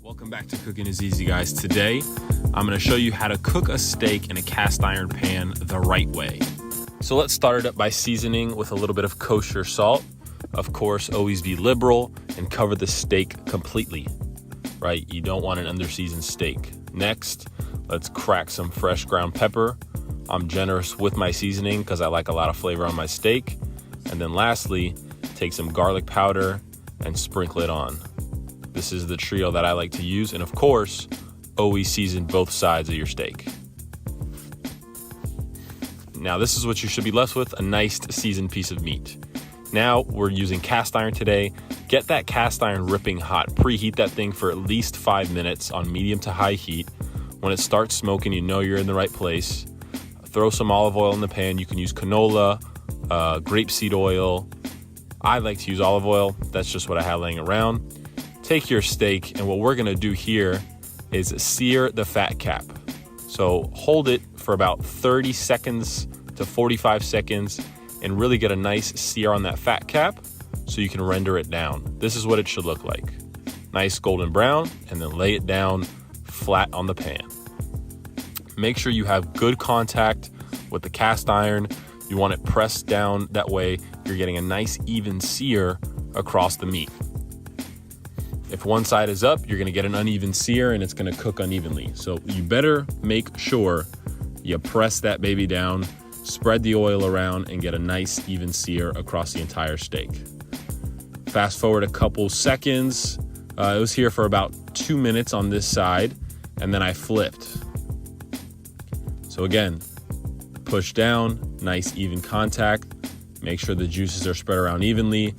Welcome back to Cooking is Easy, guys. Today, I'm going to show you how to cook a steak in a cast iron pan the right way. So let's start it up by seasoning with a little bit of kosher salt. Of course, always be liberal and cover the steak completely, right? You don't want an under-seasoned steak. Next, let's crack some fresh ground pepper. I'm generous with my seasoning because I like a lot of flavor on my steak. And then lastly, take some garlic powder and sprinkle it on. This is the trio that I like to use. And of course, always season both sides of your steak. Now, this is what you should be left with, a nice seasoned piece of meat. Now, we're using cast iron today. Get that cast iron ripping hot. Preheat that thing for at least 5 minutes on medium to high heat. When it starts smoking, you know you're in the right place. Throw some olive oil in the pan. You can use canola, grapeseed oil. I like to use olive oil. That's just what I have laying around. Take your steak, and what we're gonna do here is sear the fat cap. So hold it for about 30 seconds to 45 seconds and really get a nice sear on that fat cap so you can render it down. This is what it should look like. Nice golden brown, and then lay it down flat on the pan. Make sure you have good contact with the cast iron. You want it pressed down, that way you're getting a nice even sear across the meat. If one side is up, you're gonna get an uneven sear and it's gonna cook unevenly. So you better make sure you press that baby down, spread the oil around, and get a nice even sear across the entire steak. Fast forward a couple seconds. It was here for about 2 minutes on this side, and then I flipped. So again, push down, nice even contact. Make sure the juices are spread around evenly.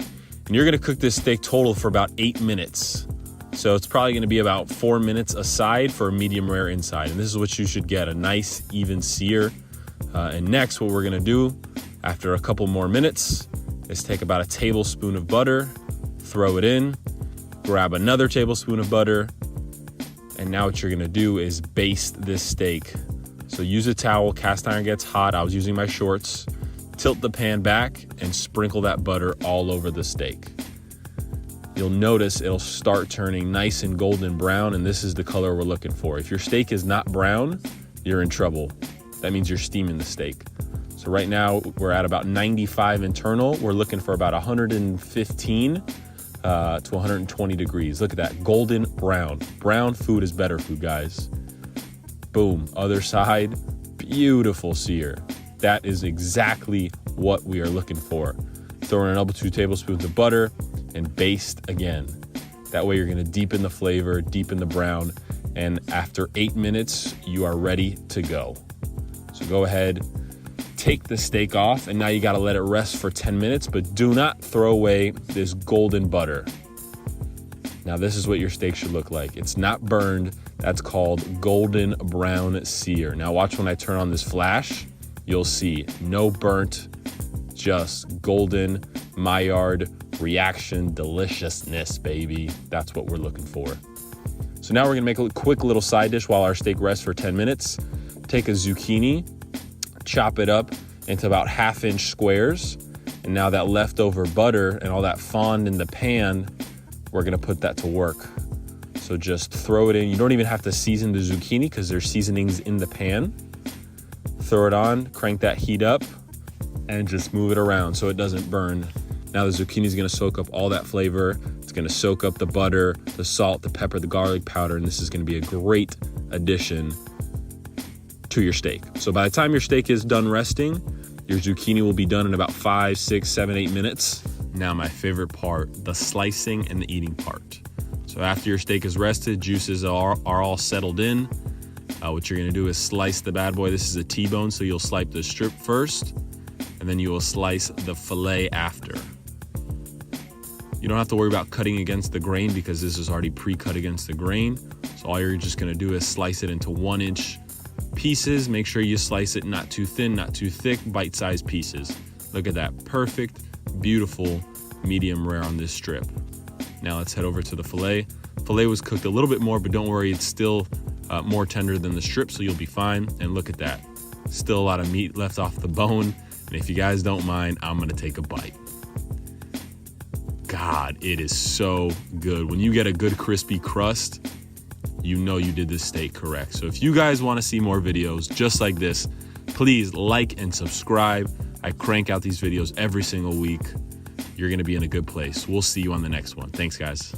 And you're gonna cook this steak total for about 8 minutes. So it's probably gonna be about 4 minutes aside for a medium rare inside. And this is what you should get, a nice even sear. And next, what we're gonna do after a couple more minutes is take about a tablespoon of butter, throw it in, grab another tablespoon of butter. And now what you're gonna do is baste this steak. So use a towel, cast iron gets hot. I was using my shorts. Tilt the pan back and sprinkle that butter all over the steak. You'll notice it'll start turning nice and golden brown, and this is the color we're looking for. If your steak is not brown, you're in trouble. That means you're steaming the steak. So right now we're at about 95 internal. We're looking for about 115 to 120 degrees. Look at that, golden brown. Brown food is better food, guys. Boom, other side, beautiful sear. That is exactly what we are looking for. Throw in another 2 tablespoons of butter and baste again. That way you're gonna deepen the flavor, deepen the brown, and after 8 minutes, you are ready to go. So go ahead, take the steak off, and now you gotta let it rest for 10 minutes, but do not throw away this golden butter. Now this is what your steak should look like. It's not burned, that's called golden brown sear. Now watch when I turn on this flash. You'll see no burnt, just golden Maillard reaction deliciousness, baby. That's what we're looking for. So now we're gonna make a quick little side dish while our steak rests for 10 minutes. Take a zucchini, chop it up into about 1/2-inch squares. And now that leftover butter and all that fond in the pan, we're gonna put that to work. So just throw it in. You don't even have to season the zucchini because there's seasonings in the pan. Throw it on, crank that heat up, and just move it around so it doesn't burn. Now the zucchini is gonna soak up all that flavor. It's gonna soak up the butter, the salt, the pepper, the garlic powder, and this is gonna be a great addition to your steak. So by the time your steak is done resting, your zucchini will be done in about 5, 6, 7, 8 minutes. Now my favorite part, the slicing and the eating part. So after your steak is rested, juices are all settled in. What you're gonna do is slice the bad boy. This is a T-bone, so you'll slice the strip first, and then you will slice the fillet after. You don't have to worry about cutting against the grain because this is already pre-cut against the grain. So all you're just gonna do is slice it into 1-inch pieces. Make sure you slice it not too thin, not too thick, bite-sized pieces. Look at that, perfect, beautiful, medium rare on this strip. Now let's head over to the fillet. Fillet was cooked a little bit more, but don't worry, it's still more tender than the strip, so you'll be fine. And look at that, still a lot of meat left off the bone. And if you guys don't mind, I'm gonna take a bite. God, it is so good. When you get a good crispy crust, you know you did this steak correct. So if you guys want to see more videos just like this, please like and subscribe. I crank out these videos every single week. You're going to be in a good place. We'll see you on the next one. Thanks, guys.